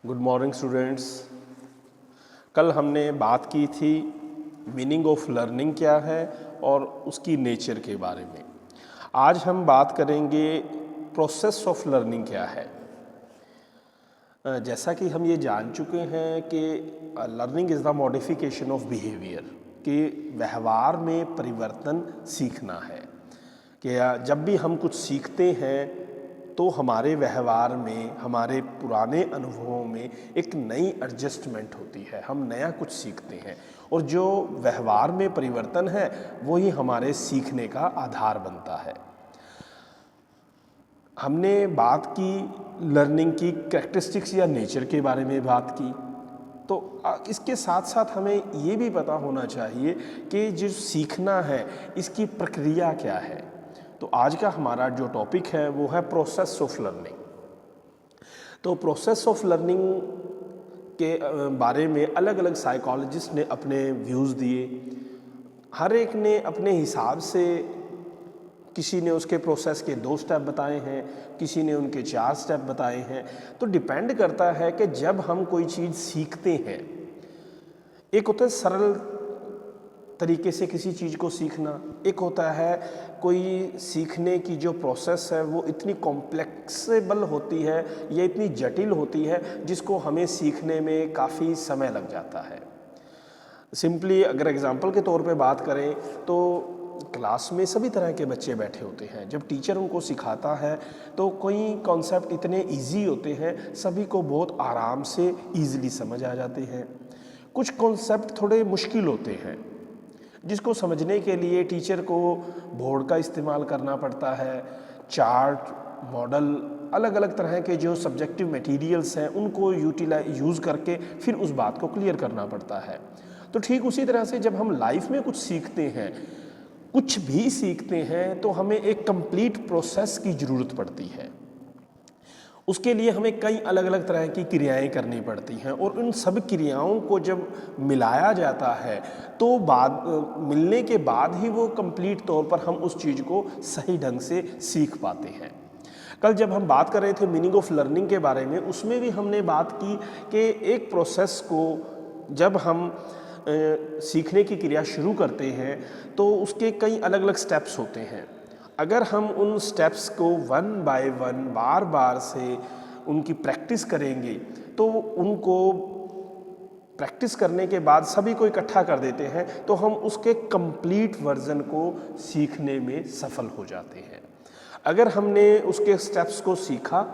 Good morning students. कल हमने बात की थी मीनिंग ऑफ लर्निंग क्या है और उसकी नेचर के बारे में। आज हम बात करेंगे प्रोसेस ऑफ लर्निंग क्या है। जैसा कि हम ये जान चुके हैं कि learning is the modification of behaviour, कि व्यवहार में परिवर्तन सीखना है। कि जब भी हम कुछ सीखते हैं तो हमारे व्यवहार में, हमारे पुराने अनुभवों में एक नई एडजस्टमेंट होती है, हम नया कुछ सीखते हैं और जो व्यवहार में परिवर्तन है वही हमारे सीखने का आधार बनता है। हमने बात की लर्निंग की कैरेक्टरिस्टिक्स या नेचर के बारे में बात की, तो इसके साथ साथ हमें ये भी पता होना चाहिए कि जो सीखना है इसकी प्रक्रिया क्या है। तो आज का हमारा जो टॉपिक है वो है प्रोसेस ऑफ लर्निंग। तो प्रोसेस ऑफ लर्निंग के बारे में अलग अलग साइकोलॉजिस्ट ने अपने व्यूज़ दिए। हर एक ने अपने हिसाब से, किसी ने उसके प्रोसेस के 2 स्टेप बताए हैं, किसी ने उनके 4 स्टेप बताए हैं। तो डिपेंड करता है कि जब हम कोई चीज़ सीखते हैं, एक होता है सरल तरीके से किसी चीज़ को सीखना, एक होता है कोई सीखने की जो प्रोसेस है वो इतनी कॉम्प्लेक्सेबल होती है या इतनी जटिल होती है जिसको हमें सीखने में काफ़ी समय लग जाता है। सिंपली अगर एग्जांपल के तौर पे बात करें तो क्लास में सभी तरह के बच्चे बैठे होते हैं। जब टीचर उनको सिखाता है तो कोई कॉन्सेप्ट इतने इजी होते हैं, सभी को बहुत आराम से ईजिली समझ आ जाते हैं। कुछ कॉन्सेप्ट थोड़े मुश्किल होते हैं जिसको समझने के लिए टीचर को बोर्ड का इस्तेमाल करना पड़ता है, चार्ट, मॉडल, अलग अलग तरह के जो सब्जेक्टिव मटेरियल्स हैं उनको यूज़ करके फिर उस बात को क्लियर करना पड़ता है। तो ठीक उसी तरह से जब हम लाइफ में कुछ सीखते हैं, कुछ भी सीखते हैं, तो हमें एक कंप्लीट प्रोसेस की ज़रूरत पड़ती है। उसके लिए हमें कई अलग अलग तरह की क्रियाएं करनी पड़ती हैं और उन सब क्रियाओं को जब मिलाया जाता है तो मिलने के बाद ही वो कंप्लीट तौर पर हम उस चीज़ को सही ढंग से सीख पाते हैं। कल जब हम बात कर रहे थे मीनिंग ऑफ लर्निंग के बारे में, उसमें भी हमने बात की कि एक प्रोसेस को जब हम सीखने की क्रिया शुरू करते हैं तो उसके कई अलग अलग स्टेप्स होते हैं। अगर हम उन स्टेप्स को 1 बाय 1 बार बार से उनकी प्रैक्टिस करेंगे तो उनको प्रैक्टिस करने के बाद सभी को इकट्ठा कर देते हैं तो हम उसके कंप्लीट वर्जन को सीखने में सफल हो जाते हैं। अगर हमने उसके स्टेप्स को सीखा,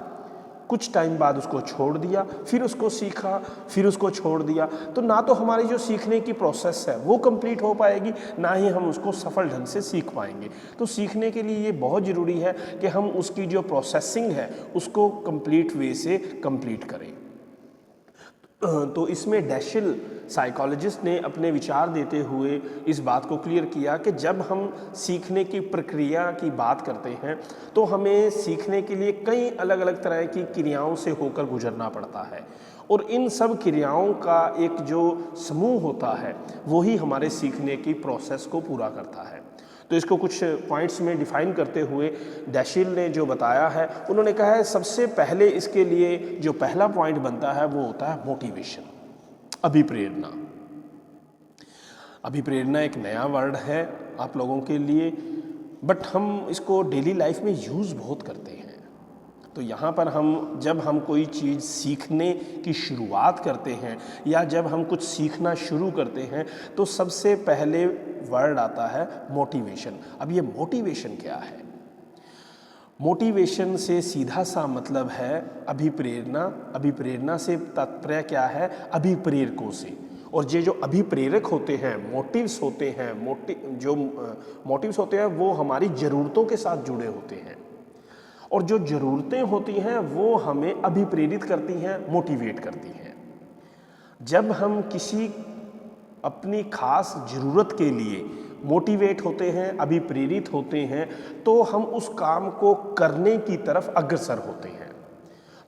कुछ टाइम बाद उसको छोड़ दिया, फिर उसको सीखा, फिर उसको छोड़ दिया, तो ना तो हमारी जो सीखने की प्रोसेस है वो कंप्लीट हो पाएगी, ना ही हम उसको सफल ढंग से सीख पाएंगे। तो सीखने के लिए ये बहुत ज़रूरी है कि हम उसकी जो प्रोसेसिंग है उसको कंप्लीट वे से कंप्लीट करें। तो इसमें डैशिल साइकोलॉजिस्ट ने अपने विचार देते हुए इस बात को क्लियर किया कि जब हम सीखने की प्रक्रिया की बात करते हैं तो हमें सीखने के लिए कई अलग अलग तरह की क्रियाओं से होकर गुजरना पड़ता है और इन सब क्रियाओं का एक जो समूह होता है वही हमारे सीखने की प्रोसेस को पूरा करता है। तो इसको कुछ पॉइंट्स में डिफाइन करते हुए डैशिल ने जो बताया है, उन्होंने कहा है सबसे पहले इसके लिए जो पहला पॉइंट बनता है वो होता है मोटिवेशन, अभिप्रेरणा। अभिप्रेरणा एक नया वर्ड है आप लोगों के लिए, बट हम इसको डेली लाइफ में यूज़ बहुत करते हैं। तो यहाँ पर जब हम कोई चीज़ सीखने की शुरुआत करते हैं या जब हम कुछ सीखना शुरू करते हैं तो सबसे पहले वर्ड आता है मोटिवेशन। अब ये मोटिवेशन क्या है? मोटिवेशन से सीधा सा मतलब है अभिप्रेरणा। अभिप्रेरणा से तात्पर्य क्या है? अभिप्रेरकों से। और ये जो अभिप्रेरक होते हैं, मोटिव्स होते हैं, मोटिव्स होते हैं वो हमारी ज़रूरतों के साथ जुड़े होते हैं और जो ज़रूरतें होती हैं वो हमें अभिप्रेरित करती हैं, मोटिवेट करती हैं। जब हम किसी अपनी खास ज़रूरत के लिए मोटिवेट होते हैं, अभिप्रेरित होते हैं, तो हम उस काम को करने की तरफ अग्रसर होते हैं।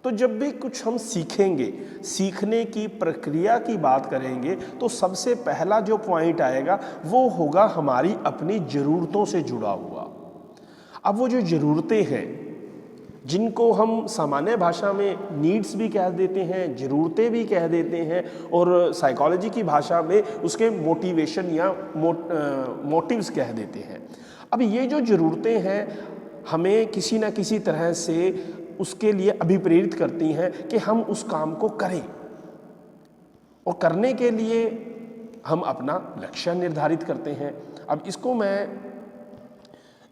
तो जब भी कुछ हम सीखेंगे, सीखने की प्रक्रिया की बात करेंगे तो सबसे पहला जो पॉइंट आएगा वो होगा हमारी अपनी ज़रूरतों से जुड़ा हुआ। अब वो जो ज़रूरतें हैं जिनको हम सामान्य भाषा में नीड्स भी कह देते हैं, ज़रूरतें भी कह देते हैं, और साइकोलॉजी की भाषा में उसके मोटिवेशन या मोटिव्स कह देते हैं। अब ये जो ज़रूरतें हैं हमें किसी न किसी तरह से उसके लिए अभिप्रेरित करती हैं कि हम उस काम को करें, और करने के लिए हम अपना लक्ष्य निर्धारित करते हैं। अब इसको मैं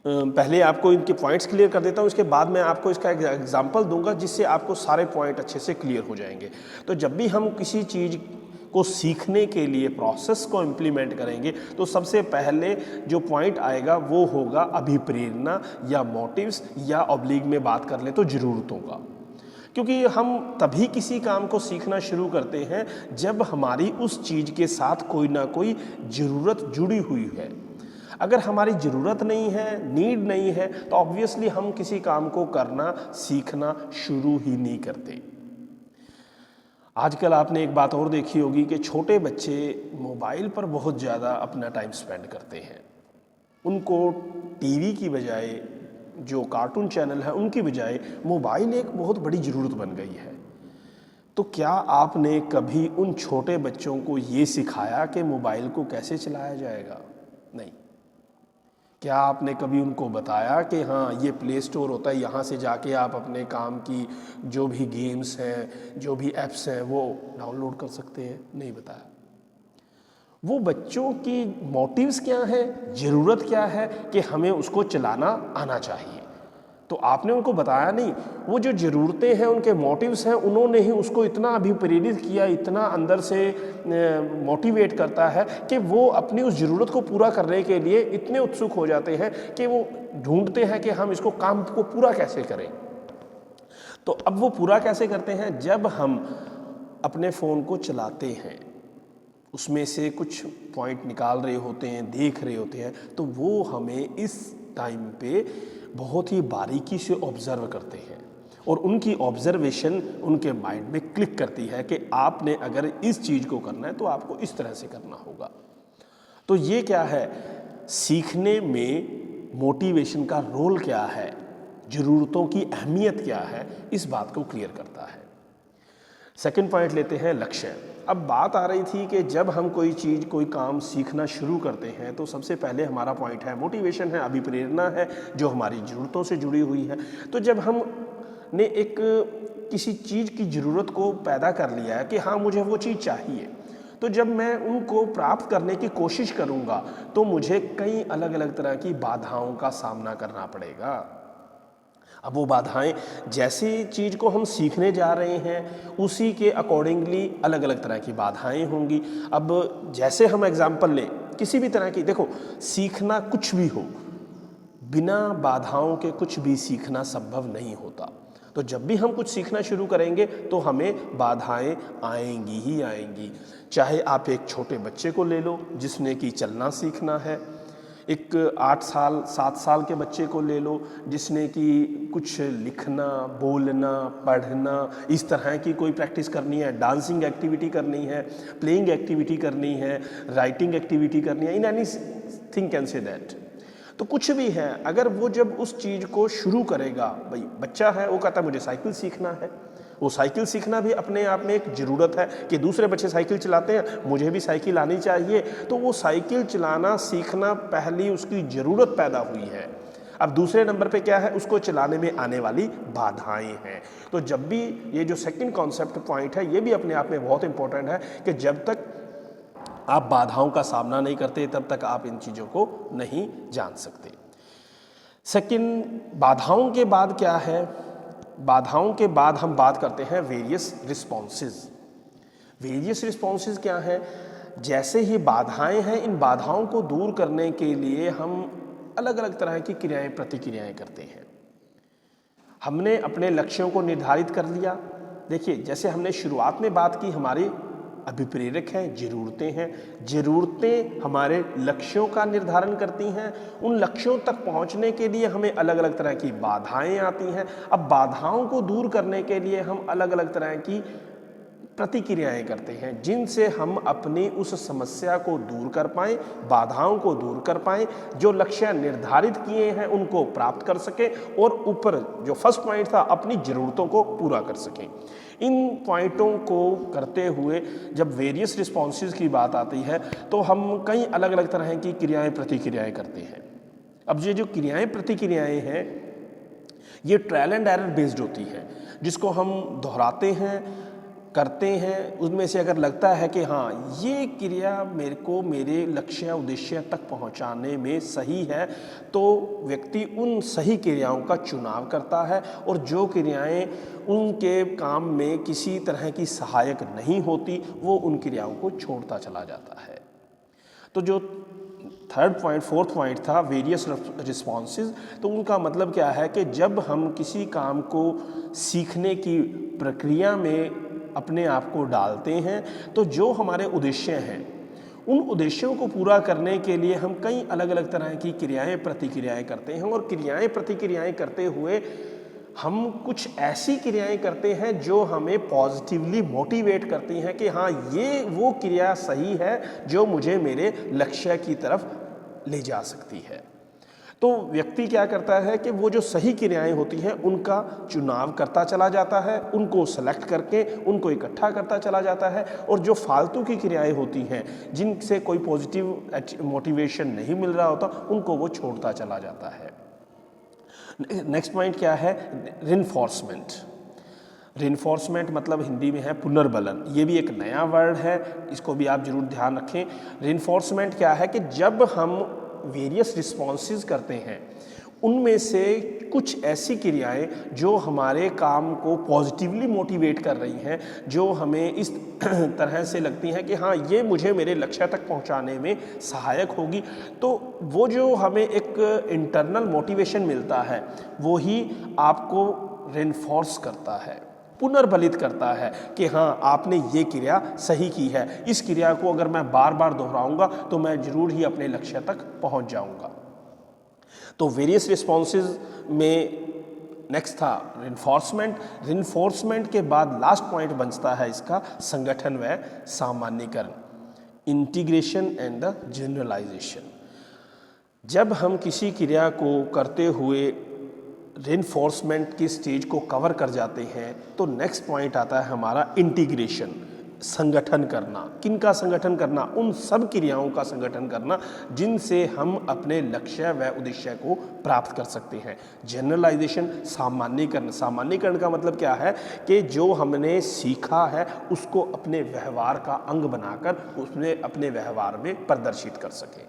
पहले आपको इनके पॉइंट्स क्लियर कर देता हूँ, इसके बाद मैं आपको इसका एक एग्जांपल दूंगा जिससे आपको सारे पॉइंट अच्छे से क्लियर हो जाएंगे। तो जब भी हम किसी चीज़ को सीखने के लिए प्रोसेस को इम्प्लीमेंट करेंगे तो सबसे पहले जो पॉइंट आएगा वो होगा अभिप्रेरणा या मोटिव्स, या ऑब्लिग में बात कर ले तो ज़रूरतों का। क्योंकि हम तभी किसी काम को सीखना शुरू करते हैं जब हमारी उस चीज़ के साथ कोई ना कोई ज़रूरत जुड़ी हुई है। अगर हमारी ज़रूरत नहीं है, नीड नहीं है, तो ऑब्वियसली हम किसी काम को करना, सीखना शुरू ही नहीं करते। आजकल आपने एक बात और देखी होगी कि छोटे बच्चे मोबाइल पर बहुत ज़्यादा अपना टाइम स्पेंड करते हैं। उनको टीवी की बजाय, जो कार्टून चैनल है उनकी बजाय मोबाइल एक बहुत बड़ी ज़रूरत बन गई है। तो क्या आपने कभी उन छोटे बच्चों को ये सिखाया कि मोबाइल को कैसे चलाया जाएगा? नहीं। क्या आपने कभी उनको बताया कि हाँ ये प्ले स्टोर होता है, यहाँ से जाके आप अपने काम की जो भी गेम्स हैं, जो भी ऐप्स हैं वो डाउनलोड कर सकते हैं? नहीं बताया। वो बच्चों की मोटिव्स क्या हैं, ज़रूरत क्या है कि हमें उसको चलाना आना चाहिए, तो आपने उनको बताया नहीं। वो जो ज़रूरतें हैं, उनके मोटिव्स हैं, उन्होंने ही उसको इतना अभिप्रेरित किया, इतना अंदर से मोटिवेट करता है कि वो अपनी उस ज़रूरत को पूरा करने के लिए इतने उत्सुक हो जाते हैं कि वो ढूंढते हैं कि हम इसको काम को पूरा कैसे करें। तो अब वो पूरा कैसे करते हैं? जब हम अपने फ़ोन को चलाते हैं, उसमें से कुछ पॉइंट निकाल रहे होते हैं, देख रहे होते हैं, तो वो हमें इस टाइम पे बहुत ही बारीकी से ऑब्ज़र्व करते हैं, और उनकी ऑब्ज़र्वेशन उनके माइंड में क्लिक करती है कि आपने अगर इस चीज़ को करना है तो आपको इस तरह से करना होगा। तो ये क्या है, सीखने में मोटिवेशन का रोल क्या है, ज़रूरतों की अहमियत क्या है, इस बात को क्लियर करता है। सेकंड पॉइंट लेते हैं लक्ष्य। अब बात आ रही थी कि जब हम कोई चीज़, कोई काम सीखना शुरू करते हैं तो सबसे पहले हमारा पॉइंट है मोटिवेशन है, अभिप्रेरणा है, जो हमारी ज़रूरतों से जुड़ी हुई है। तो जब हमने एक किसी चीज़ की ज़रूरत को पैदा कर लिया है कि हाँ मुझे वो चीज़ चाहिए, तो जब मैं उनको प्राप्त करने की कोशिश करूँगा तो मुझे कई अलग अलग तरह की बाधाओं का सामना करना पड़ेगा। अब वो बाधाएं, जैसी चीज़ को हम सीखने जा रहे हैं उसी के अकॉर्डिंगली अलग अलग तरह की बाधाएं होंगी। अब जैसे हम एग्जांपल लें किसी भी तरह की, देखो सीखना कुछ भी हो, बिना बाधाओं के कुछ भी सीखना संभव नहीं होता। तो जब भी हम कुछ सीखना शुरू करेंगे तो हमें बाधाएं आएंगी ही आएंगी। चाहे आप एक छोटे बच्चे को ले लो जिसने कि चलना सीखना है, एक 8 साल 7 साल के बच्चे को ले लो जिसने कि कुछ लिखना, बोलना, पढ़ना, इस तरह की कोई प्रैक्टिस करनी है, डांसिंग एक्टिविटी करनी है, प्लेइंग एक्टिविटी करनी है, राइटिंग एक्टिविटी करनी है, in any thing can say that. तो कुछ भी है, अगर वो जब उस चीज़ को शुरू करेगा, भाई बच्चा है वो कहता है मुझे साइकिल सीखना है, वो साइकिल सीखना भी अपने आप में एक ज़रूरत है कि दूसरे बच्चे साइकिल चलाते हैं, मुझे भी साइकिल आनी चाहिए। तो वो साइकिल चलाना सीखना पहली उसकी ज़रूरत पैदा हुई है। अब दूसरे नंबर पे क्या है, उसको चलाने में आने वाली बाधाएं हैं। तो जब भी ये जो सेकंड कॉन्सेप्ट पॉइंट है ये भी अपने आप में बहुत इंपॉर्टेंट है कि जब तक आप बाधाओं का सामना नहीं करते तब तक आप इन चीज़ों को नहीं जान सकते। सेकंड, बाधाओं के बाद क्या है, बाधाओं के बाद हम बात करते हैं वेरियस रिस्पॉन्सेज। वेरियस रिस्पॉन्सेज क्या है, जैसे ही बाधाएं हैं, इन बाधाओं को दूर करने के लिए हम अलग अलग तरह की क्रियाएं, प्रतिक्रियाएं करते हैं। हमने अपने लक्ष्यों को निर्धारित कर लिया। देखिए जैसे हमने शुरुआत में बात की, हमारी अभिप्रेरक हैं, ज़रूरतें हैं, ज़रूरतें हमारे लक्ष्यों का निर्धारण करती हैं। उन लक्ष्यों तक पहुंचने के लिए हमें अलग अलग तरह की बाधाएं आती हैं। अब बाधाओं को दूर करने के लिए हम अलग अलग तरह की प्रतिक्रियाएं करते हैं जिनसे हम अपनी उस समस्या को दूर कर पाएं, बाधाओं को दूर कर पाएं, जो लक्ष्य निर्धारित किए हैं उनको प्राप्त कर सकें और ऊपर जो फर्स्ट पॉइंट था अपनी ज़रूरतों को पूरा कर सकें। इन पॉइंटों को करते हुए जब वेरियस रिस्पॉन्सेज की बात आती है तो हम कई अलग अलग तरह की क्रियाएं प्रतिक्रियाएं करते हैं। अब ये जो क्रियाएं प्रतिक्रियाएं हैं ये ट्रायल एंड एरर बेस्ड होती है, जिसको हम दोहराते हैं, करते हैं। उनमें से अगर लगता है कि हाँ ये क्रिया मेरे को मेरे लक्ष्य उद्देश्य तक पहुंचाने में सही है, तो व्यक्ति उन सही क्रियाओं का चुनाव करता है और जो क्रियाएं उनके काम में किसी तरह की सहायक नहीं होती वो उन क्रियाओं को छोड़ता चला जाता है। तो जो फोर्थ पॉइंट था वेरियस रिस्पॉन्सेज, तो उनका मतलब क्या है कि जब हम किसी काम को सीखने की प्रक्रिया में अपने आप को डालते हैं तो जो हमारे उद्देश्य हैं उन उद्देश्यों को पूरा करने के लिए हम कई अलग अलग तरह की क्रियाएं प्रतिक्रियाएं करते हैं। और क्रियाएं प्रतिक्रियाएं करते हुए हम कुछ ऐसी क्रियाएं करते हैं जो हमें पॉजिटिवली मोटिवेट करती हैं कि हाँ ये वो क्रिया सही है जो मुझे मेरे लक्ष्य की तरफ ले जा सकती है। तो व्यक्ति क्या करता है कि वो जो सही क्रियाएं होती हैं उनका चुनाव करता चला जाता है, उनको सेलेक्ट करके उनको इकट्ठा करता चला जाता है, और जो फालतू की क्रियाएं होती हैं जिनसे कोई पॉजिटिव मोटिवेशन नहीं मिल रहा होता उनको वो छोड़ता चला जाता है। नेक्स्ट पॉइंट क्या है? रिइंफोर्समेंट। रिइंफोर्समेंट मतलब हिंदी में है पुनर्बलन। ये भी एक नया वर्ड है, इसको भी आप जरूर ध्यान रखें। रिइंफोर्समेंट क्या है कि जब हम वेरियस रिस्पॉन्सेज करते हैं उनमें से कुछ ऐसी क्रियाएं जो हमारे काम को पॉजिटिवली मोटिवेट कर रही हैं, जो हमें इस तरह से लगती हैं कि हाँ ये मुझे मेरे लक्ष्य तक पहुंचाने में सहायक होगी, तो वो जो हमें एक इंटरनल मोटिवेशन मिलता है वो ही आपको रिइंफोर्स करता है, पुनर्बलित करता है कि हाँ आपने ये क्रिया सही की है, इस क्रिया को अगर मैं बार बार दोहराऊंगा तो मैं जरूर ही अपने लक्ष्य तक पहुंच जाऊंगा। तो वेरियस रिस्पॉन्सेज में नेक्स्ट था रिइंफोर्समेंट। रिइंफोर्समेंट के बाद लास्ट पॉइंट बचता है इसका संगठन व सामान्यीकरण, इंटीग्रेशन एंड द जनरलाइजेशन। जब हम किसी क्रिया को करते हुए रिइंफोर्समेंट की स्टेज को कवर कर जाते हैं तो नेक्स्ट पॉइंट आता है हमारा इंटीग्रेशन, संगठन करना। किनका संगठन करना? उन सब क्रियाओं का संगठन करना जिनसे हम अपने लक्ष्य व उद्देश्य को प्राप्त कर सकते हैं। जनरलाइजेशन, सामान्यीकरण। सामान्यीकरण का मतलब क्या है कि जो हमने सीखा है उसको अपने व्यवहार का अंग बनाकर उसमें अपने व्यवहार में प्रदर्शित कर सकें।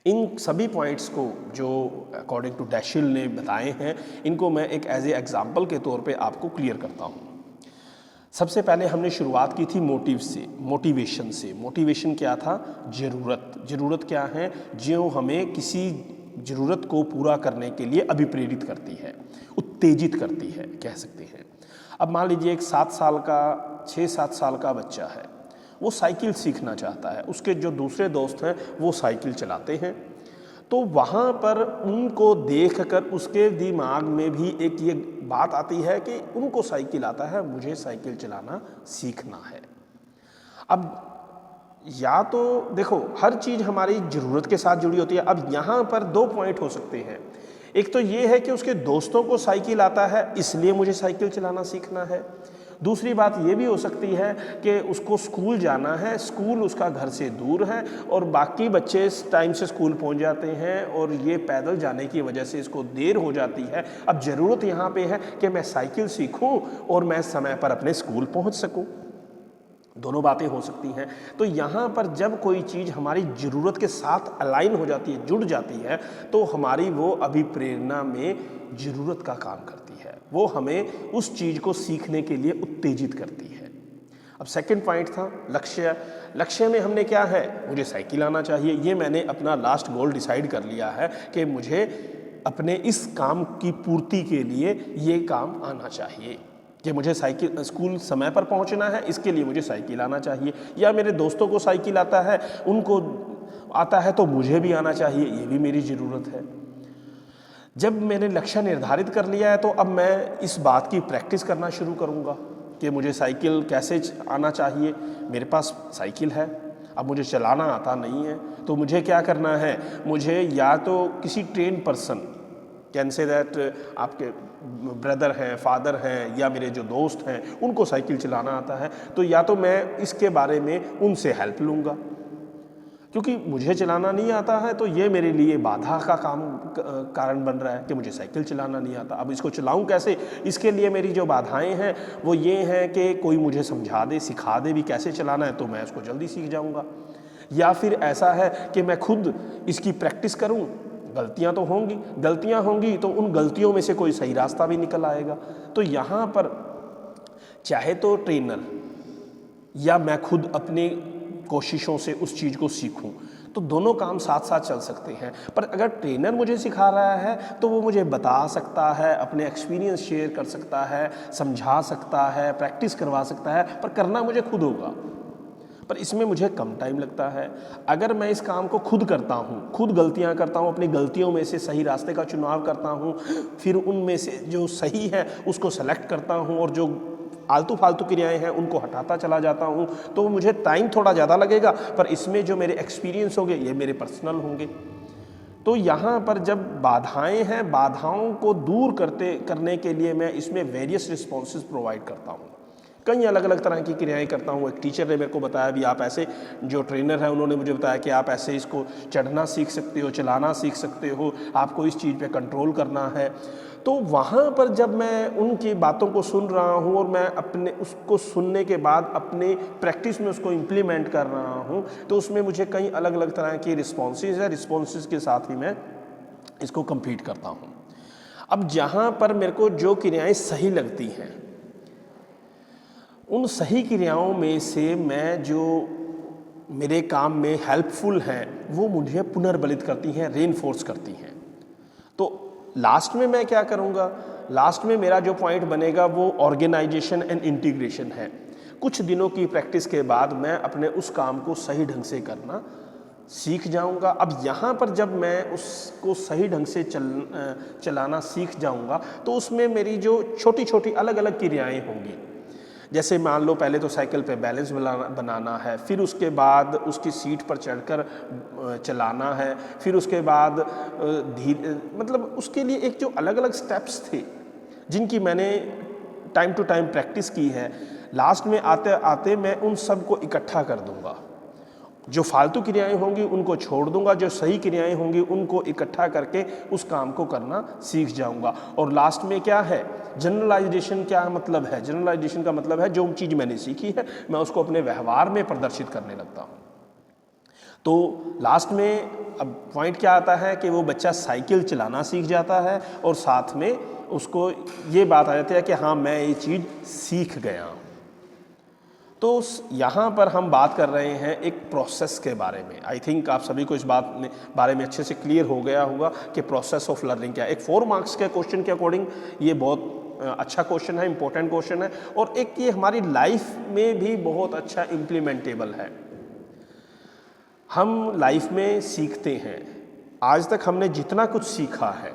इन सभी पॉइंट्स को जो अकॉर्डिंग टू डैशिल ने बताए हैं इनको मैं एक एज ए एग्जाम्पल के तौर पे आपको क्लियर करता हूँ। सबसे पहले हमने शुरुआत की थी मोटिव से, मोटिवेशन से। मोटिवेशन क्या था? ज़रूरत। ज़रूरत क्या है? जो हमें किसी ज़रूरत को पूरा करने के लिए अभिप्रेरित करती है, उत्तेजित करती है, कह सकते हैं। अब मान लीजिए एक 6-7 साल का बच्चा है, वो साइकिल सीखना चाहता है, उसके जो दूसरे दोस्त हैं वो साइकिल चलाते हैं, तो वहाँ पर उनको देखकर उसके दिमाग में भी एक ये बात आती है कि उनको साइकिल आता है, मुझे साइकिल चलाना सीखना है। अब या तो देखो हर चीज़ हमारी ज़रूरत के साथ जुड़ी होती है। अब यहाँ पर 2 पॉइंट हो सकते हैं। एक तो ये है कि उसके दोस्तों को साइकिल आता है इसलिए मुझे साइकिल चलाना सीखना है। दूसरी बात ये भी हो सकती है कि उसको स्कूल जाना है, स्कूल उसका घर से दूर है और बाकी बच्चे टाइम से स्कूल पहुंच जाते हैं और ये पैदल जाने की वजह से इसको देर हो जाती है। अब ज़रूरत यहाँ पे है कि मैं साइकिल सीखूं और मैं समय पर अपने स्कूल पहुंच सकूं। दोनों बातें हो सकती हैं। तो यहाँ पर जब कोई चीज़ हमारी ज़रूरत के साथ अलाइन हो जाती है, जुड़ जाती है, तो हमारी वो अभिप्रेरणा में ज़रूरत का काम करती है, वो हमें उस चीज़ को सीखने के लिए उत्तेजित करती है। अब सेकंड पॉइंट था लक्ष्य। लक्ष्य में हमने क्या है? मुझे साइकिल आना चाहिए, ये मैंने अपना लास्ट गोल डिसाइड कर लिया है कि मुझे अपने इस काम की पूर्ति के लिए ये काम आना चाहिए कि मुझे साइकिल स्कूल समय पर पहुंचना है, इसके लिए मुझे साइकिल आना चाहिए। या मेरे दोस्तों को साइकिल आता है, उनको आता है तो मुझे भी आना चाहिए, ये भी मेरी ज़रूरत है। जब मैंने लक्ष्य निर्धारित कर लिया है तो अब मैं इस बात की प्रैक्टिस करना शुरू करूँगा कि मुझे साइकिल कैसे आना चाहिए। मेरे पास साइकिल है, अब मुझे चलाना आता नहीं है, तो मुझे क्या करना है, मुझे या तो किसी train person, can say that आपके ब्रदर हैं, फादर हैं, या मेरे जो दोस्त हैं उनको साइकिल चलाना आता है, तो या तो मैं इसके बारे में उनसे हेल्प लूँगा, क्योंकि मुझे चलाना नहीं आता है तो ये मेरे लिए बाधा का कारण बन रहा है कि मुझे साइकिल चलाना नहीं आता। अब इसको चलाऊं कैसे, इसके लिए मेरी जो बाधाएं हैं वो ये हैं कि कोई मुझे समझा दे, सिखा दे भी कैसे चलाना है, तो मैं इसको जल्दी सीख जाऊंगा। या फिर ऐसा है कि मैं खुद इसकी प्रैक्टिस करूं, गलतियां होंगी तो उन गलतियों में से कोई सही रास्ता भी निकल आएगा। तो यहाँ पर चाहे तो ट्रेनर या मैं खुद अपनी कोशिशों से उस चीज़ को सीखूं, तो दोनों काम साथ साथ चल सकते हैं। पर अगर ट्रेनर मुझे सिखा रहा है तो वो मुझे बता सकता है, अपने एक्सपीरियंस शेयर कर सकता है, समझा सकता है, प्रैक्टिस करवा सकता है, पर करना मुझे खुद होगा। पर इसमें मुझे कम टाइम लगता है। अगर मैं इस काम को खुद करता हूँ, खुद गलतियाँ करता हूँ, अपनी गलतियों में से सही रास्ते का चुनाव करता हूँ, फिर उनमें से जो सही है उसको सेलेक्ट करता हूँ और जो आलतू फालतू क्रियाएं हैं उनको हटाता चला जाता हूँ, तो मुझे टाइम थोड़ा ज़्यादा लगेगा, पर इसमें जो मेरे एक्सपीरियंस होंगे ये मेरे पर्सनल होंगे। तो यहाँ पर जब बाधाएं हैं, बाधाओं को दूर करने के लिए मैं इसमें वेरियस रिस्पॉन्सेज प्रोवाइड करता हूँ, कई अलग अलग तरह की क्रियाएं करता हूँ। एक टीचर ने मेरे को बताया भी आप ऐसे, जो ट्रेनर है उन्होंने मुझे बताया कि आप ऐसे इसको चढ़ना सीख सकते हो, चलाना सीख सकते हो, आपको इस चीज़ पे कंट्रोल करना है। तो वहाँ पर जब मैं उनकी बातों को सुन रहा हूँ और मैं अपने उसको सुनने के बाद अपने प्रैक्टिस में उसको इम्प्लीमेंट कर रहा हूँ, तो उसमें मुझे कई अलग अलग तरह की रिस्पॉन्सेज है, रिस्पॉन्सेज के साथ ही मैं इसको कंप्लीट करता हूँ। अब जहाँ पर मेरे को जो क्रियाएँ सही लगती हैं, उन सही क्रियाओं में से मैं जो मेरे काम में हेल्पफुल हैं वो मुझे पुनर्बलित करती हैं, रेनफोर्स करती हैं। तो लास्ट में मैं क्या करूँगा, लास्ट में मेरा जो पॉइंट बनेगा वो ऑर्गेनाइजेशन एंड इंटीग्रेशन है। कुछ दिनों की प्रैक्टिस के बाद मैं अपने उस काम को सही ढंग से करना सीख जाऊंगा। अब यहाँ पर जब मैं उसको सही ढंग से चलाना सीख जाऊंगा तो उसमें मेरी जो छोटी छोटी अलग अलग क्रियाएं होंगी, जैसे मान लो पहले तो साइकिल पे बैलेंस बनाना है, फिर उसके बाद उसकी सीट पर चढ़कर चलाना है, फिर उसके बाद मतलब उसके लिए एक जो अलग अलग स्टेप्स थे जिनकी मैंने टाइम टू टाइम प्रैक्टिस की है, लास्ट में आते आते मैं उन सब को इकट्ठा कर दूंगा। जो फालतू क्रियाएं होंगी उनको छोड़ दूंगा, जो सही क्रियाएं होंगी उनको इकट्ठा करके उस काम को करना सीख जाऊंगा। और लास्ट में क्या है, जनरलाइजेशन क्या मतलब है, जनरलाइजेशन का मतलब है जो चीज़ मैंने सीखी है मैं उसको अपने व्यवहार में प्रदर्शित करने लगता हूँ। तो लास्ट में अब पॉइंट क्या आता है कि वो बच्चा साइकिल चलाना सीख जाता है और साथ में उसको ये बात आ जाती है कि हाँ मैं ये चीज़ सीख गया हूँ। तो यहाँ पर हम बात कर रहे हैं एक प्रोसेस के बारे में। आई थिंक आप सभी को इस बारे में अच्छे से क्लियर हो गया होगा कि प्रोसेस ऑफ लर्निंग क्या है। एक 4 मार्क्स के क्वेश्चन के अकॉर्डिंग ये बहुत अच्छा क्वेश्चन है, इंपॉर्टेंट क्वेश्चन है, और एक ये हमारी लाइफ में भी बहुत अच्छा इम्प्लीमेंटेबल है। हम लाइफ में सीखते हैं, आज तक हमने जितना कुछ सीखा है,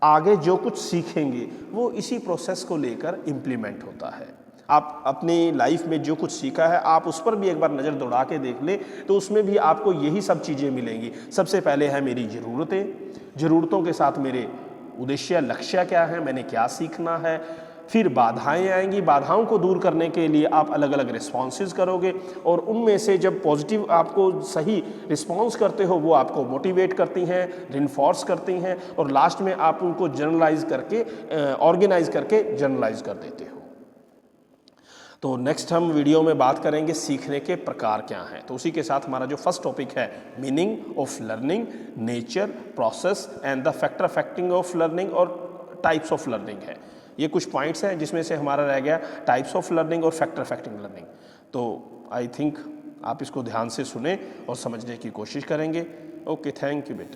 आगे जो कुछ सीखेंगे वो इसी प्रोसेस को लेकर इम्प्लीमेंट होता है। आप अपनी लाइफ में जो कुछ सीखा है आप उस पर भी एक बार नज़र दौड़ा के देख लें तो उसमें भी आपको यही सब चीज़ें मिलेंगी। सबसे पहले है मेरी ज़रूरतें, ज़रूरतों के साथ मेरे उद्देश्य, लक्ष्य क्या है, मैंने क्या सीखना है। फिर बाधाएं आएंगी, बाधाओं को दूर करने के लिए आप अलग अलग रिस्पॉन्सेज करोगे और उनमें से जब पॉजिटिव आपको सही रिस्पॉन्स करते हो वो आपको मोटिवेट करती हैं, रिनफोर्स करती हैं, और लास्ट में आप उनको जनरलाइज करके ऑर्गेनाइज करके जनरलाइज कर देते हो। तो नेक्स्ट हम वीडियो में बात करेंगे सीखने के प्रकार क्या हैं। तो उसी के साथ हमारा जो फर्स्ट टॉपिक है meaning of learning, nature, process and the factor affecting of learning और टाइप्स ऑफ लर्निंग है। ये कुछ पॉइंट्स हैं जिसमें से हमारा रह गया टाइप्स ऑफ लर्निंग और फैक्टर अफेक्टिंग लर्निंग। तो आई थिंक आप इसको ध्यान से सुने और समझने की कोशिश करेंगे। ओके, थैंक यू बेटा।